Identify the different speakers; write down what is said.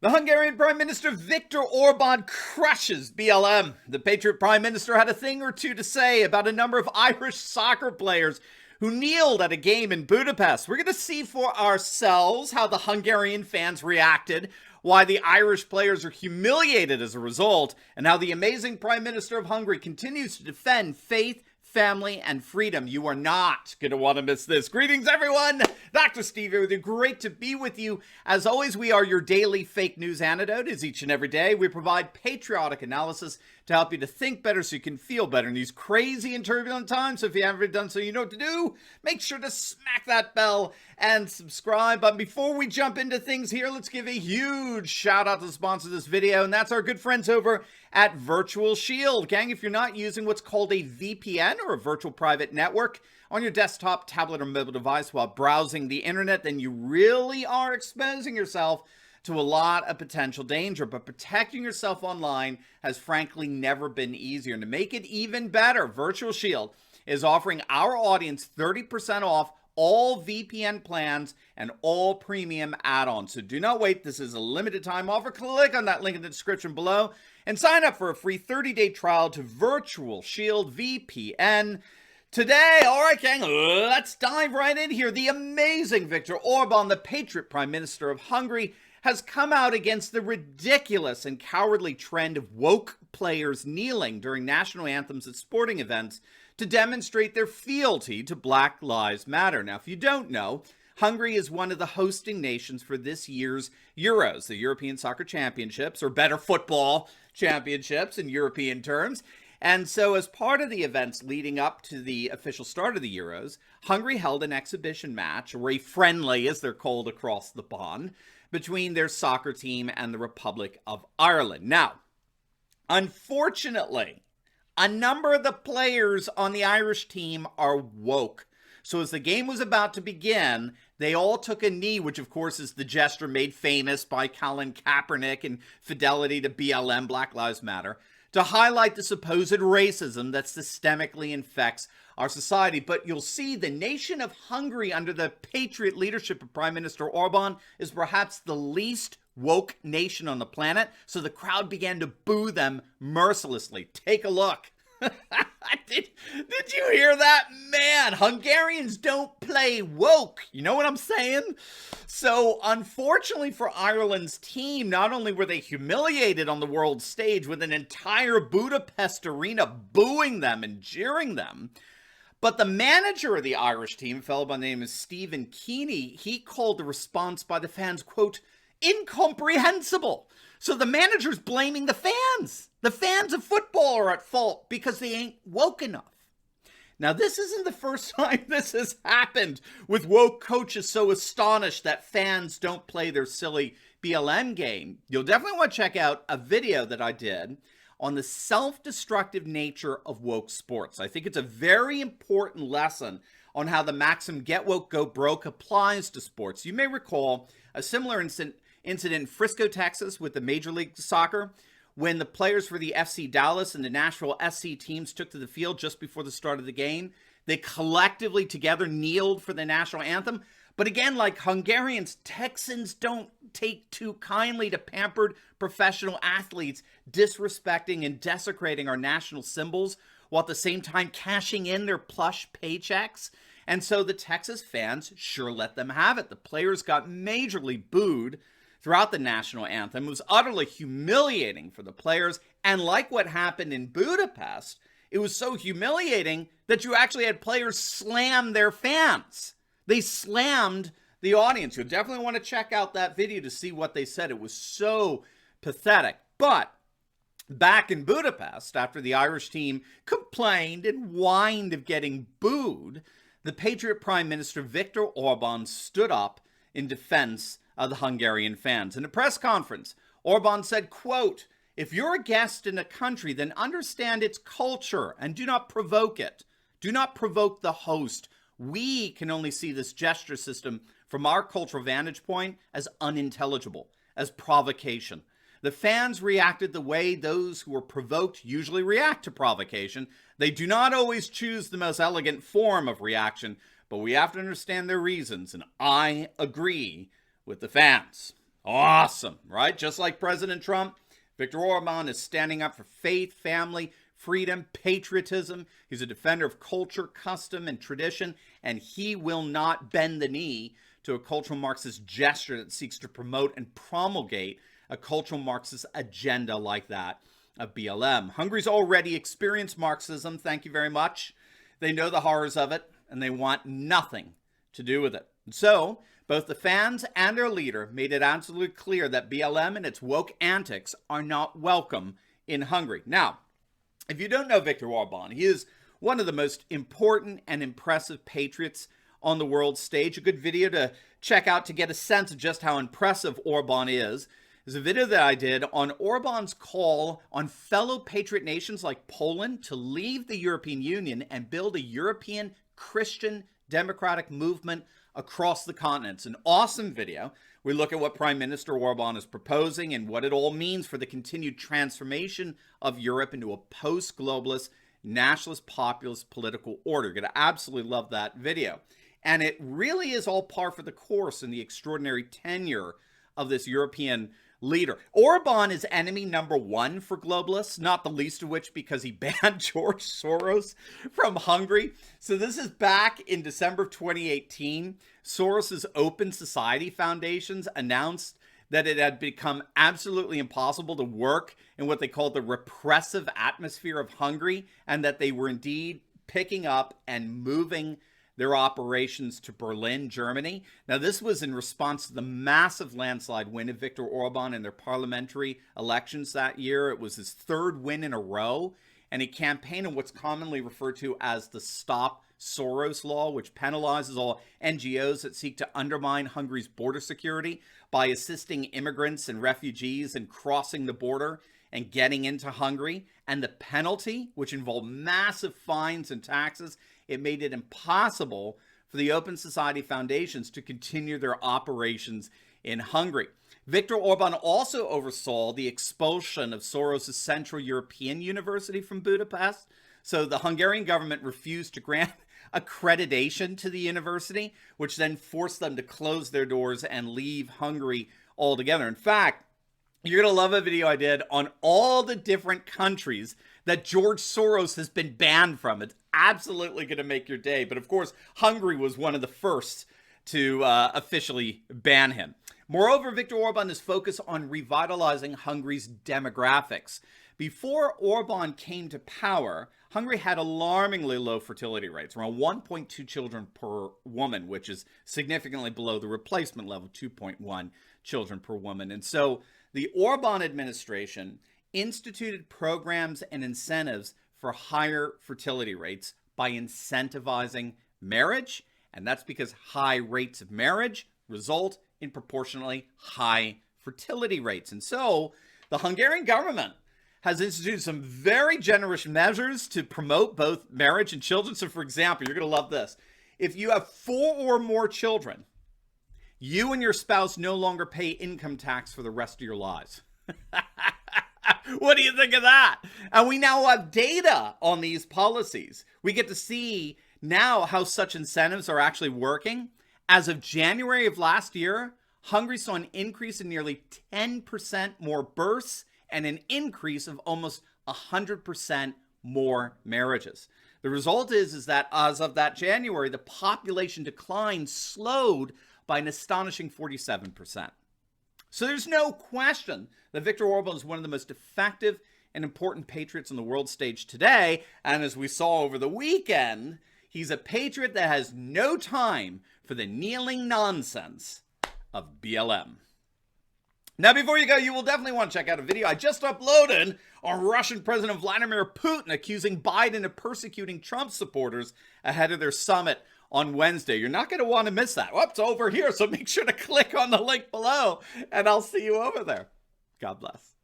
Speaker 1: The Hungarian Prime Minister Viktor Orban crushes BLM. The Patriot Prime Minister had a thing or two to say about a number of Irish soccer players who kneeled at a game in Budapest. We're going to see for ourselves how the Hungarian fans reacted, why the Irish players are humiliated as a result, and how the amazing Prime Minister of Hungary continues to defend faith, family, and freedom. You are not going to want to miss this. Greetings, everyone. Dr. Steve here with you. Great to be with you. As always, we are your daily fake news antidote. As each and every day, we provide patriotic analysis to help you to think better so you can feel better in these crazy and turbulent times. So if you haven't done so, you know what to do. Make sure to smack that bell and subscribe. But before we jump into things here, let's give a huge shout out to the sponsor of this video, and that's our good friends over at Virtual Shield. Gang, if you're not using what's called a VPN or a virtual private network on your desktop, tablet, or mobile device while browsing the internet, then you really are exposing yourself to a lot of potential danger. But protecting yourself online has frankly never been easier. And to make it even better, Virtual Shield is offering our audience 30% off all VPN plans and all premium add-ons. So do not wait. This is a limited time offer. Click on that link in the description below and sign up for a free 30-day trial to Virtual Shield VPN today. All right, gang, let's dive right in here. The amazing Viktor Orban, the Patriot Prime Minister of Hungary, has come out against the ridiculous and cowardly trend of woke players kneeling during national anthems at sporting events to demonstrate their fealty to Black Lives Matter. Now, if you don't know, Hungary is one of the hosting nations for this year's Euros, the European Soccer Championships, or better, football championships in European terms. And so as part of the events leading up to the official start of the Euros, Hungary held an exhibition match, or a friendly, as they're called across the pond, between their soccer team and the Republic of Ireland. Now, unfortunately, a number of the players on the Irish team are woke. So as the game was about to begin, they all took a knee, which of course is the gesture made famous by Colin Kaepernick in fidelity to BLM, Black Lives Matter, to highlight the supposed racism that systemically infects our society. But you'll see the nation of Hungary under the Patriot leadership of Prime Minister Orban is perhaps the least woke nation on the planet. So the crowd began to boo them mercilessly. Take a look. Did you hear that? Man, Hungarians don't play woke. You know what I'm saying? So, unfortunately for Ireland's team, not only were they humiliated on the world stage with an entire Budapest arena booing them and jeering them, but the manager of the Irish team, a fellow by the name of Stephen Keeney, he called the response by the fans, quote, incomprehensible. So the manager's blaming the fans. The fans of football are at fault because they ain't woke enough. Now, this isn't the first time this has happened, with woke coaches so astonished that fans don't play their silly BLM game. You'll definitely want to check out a video that I did on the self-destructive nature of woke sports. I think it's a very important lesson on how the maxim "get woke, go broke" applies to sports. You may recall a similar incident in Frisco, Texas with the Major League Soccer, when the players for the FC Dallas and the Nashville SC teams took to the field just before the start of the game. They collectively together kneeled for the national anthem. But again, like Hungarians, Texans don't take too kindly to pampered professional athletes disrespecting and desecrating our national symbols while at the same time cashing in their plush paychecks. And so the Texas fans sure let them have it. The players got majorly booed throughout the national anthem. It was utterly humiliating for the players. And like what happened in Budapest, it was so humiliating that you actually had players slam their fans. They slammed the audience. You'll definitely want to check out that video to see what they said. It was so pathetic. But back in Budapest, after the Irish team complained and whined of getting booed, the Patriot Prime Minister Viktor Orban stood up in defense of the Hungarian fans. In a press conference, Orban said, quote, "If you're a guest in a country, then understand its culture and do not provoke it. Do not provoke the host. We can only see this gesture system from our cultural vantage point as unintelligible, as provocation. The fans reacted the way those who were provoked usually react to provocation. They do not always choose the most elegant form of reaction, but we have to understand their reasons, and I agree with the fans." Awesome, right? Just like President Trump, Viktor Orban is standing up for faith, family, freedom, patriotism. He's a defender of culture, custom, and tradition, and he will not bend the knee to a cultural Marxist gesture that seeks to promote and promulgate a cultural Marxist agenda like that of BLM. Hungary's already experienced Marxism, thank you very much. They know the horrors of it, and they want nothing to do with it. And so, both the fans and their leader made it absolutely clear that BLM and its woke antics are not welcome in Hungary. Now, if you don't know Viktor Orban, he is one of the most important and impressive patriots on the world stage. A good video to check out to get a sense of just how impressive Orban is a video that I did on Orban's call on fellow patriot nations like Poland to leave the European Union and build a European Christian democratic movement across the continent. It's an awesome video. We look at what Prime Minister Orban is proposing and what it all means for the continued transformation of Europe into a post-globalist, nationalist, populist political order. You're going to absolutely love that video. And it really is all par for the course in the extraordinary tenure of this European leader. Orban is enemy number one for globalists, not the least of which because he banned George Soros from Hungary. So this is back in December of 2018. Soros's Open Society Foundations announced that it had become absolutely impossible to work in what they called the repressive atmosphere of Hungary, and that they were indeed picking up and moving their operations to Berlin, Germany. Now, this was in response to the massive landslide win of Viktor Orban in their parliamentary elections that year. It was his third win in a row, and he campaigned on what's commonly referred to as the Stop Soros Law, which penalizes all NGOs that seek to undermine Hungary's border security by assisting immigrants and refugees in crossing the border and getting into Hungary. And the penalty, which involved massive fines and taxes, it made it impossible for the Open Society Foundations to continue their operations in Hungary. Viktor Orban also oversaw the expulsion of Soros' Central European University from Budapest. So the Hungarian government refused to grant accreditation to the university, which then forced them to close their doors and leave Hungary altogether. In fact, you're going to love a video I did on all the different countries that George Soros has been banned from. It's absolutely going to make your day. But of course, Hungary was one of the first to officially ban him. Moreover, Viktor Orban is focused on revitalizing Hungary's demographics. Before Orban came to power, Hungary had alarmingly low fertility rates, around 1.2 children per woman, which is significantly below the replacement level, 2.1 children per woman. And so the Orban administration instituted programs and incentives for higher fertility rates by incentivizing marriage. And that's because high rates of marriage result in proportionally high fertility rates. And so the Hungarian government has instituted some very generous measures to promote both marriage and children. So for example, you're going to love this. If you have 4 or more children, you and your spouse no longer pay income tax for the rest of your lives. What do you think of that? And we now have data on these policies. We get to see now how such incentives are actually working. As of January of last year, Hungary saw an increase in nearly 10% more births and an increase of almost 100% more marriages. The result is that as of that January, the population decline slowed by an astonishing 47%. So there's no question that Viktor Orban is one of the most effective and important patriots on the world stage today. And as we saw over the weekend, he's a patriot that has no time for the kneeling nonsense of BLM. Now, before you go, you will definitely want to check out a video I just uploaded on Russian President Vladimir Putin accusing Biden of persecuting Trump supporters ahead of their summit on Wednesday. You're not going to want to miss that. Well, it's over here, so make sure to click on the link below, and I'll see you over there. God bless.